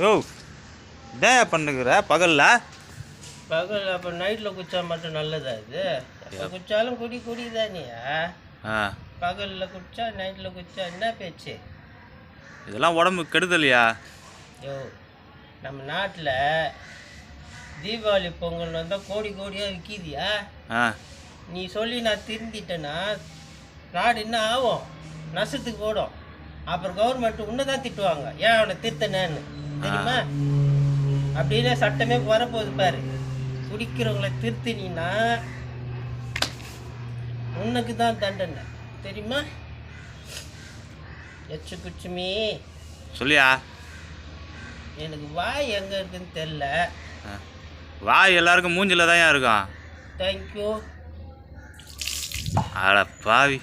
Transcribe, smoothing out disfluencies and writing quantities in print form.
ஓ என்ன பண்ணுகிற பகலில்? பகல் அப்போ நைட்டில் குடித்தா மட்டும் நல்லதா இது? எப்போ குடித்தாலும் குடி தானியா? பகலில் குடித்தா நைட்டில் குடித்தா என்ன பேச்சு? இதெல்லாம் உடம்பு கெடுதலையா? யோ, நம்ம நாட்டில் தீபாவளி பொங்கல் வந்தால் கோடியாக விற்கிதியா? நீ சொல்லி நான் திருந்திட்டேன்னா நாடு என்ன ஆகும்? நஷ்டத்துக்கு போடும். அப்புறம் கவர்மெண்ட் உன்னை தான் திட்டுவாங்க, ஏன் அவனை திருத்தனேன்னு தெரியுமா? அப்படின்னு சட்டமே வரப்போகுது பாரு. குடிக்கிறவங்களை திருத்தினா உனக்கு தான் தண்டனை தெரியுமா? எச்சு குச்சுமி சொல்லியா? எனக்கு வாய் எங்கே இருக்குன்னு தெரில. வாய் எல்லாருக்கும் மூஞ்சில தான் இருக்கும். தேங்க்யூ. அட பாவி.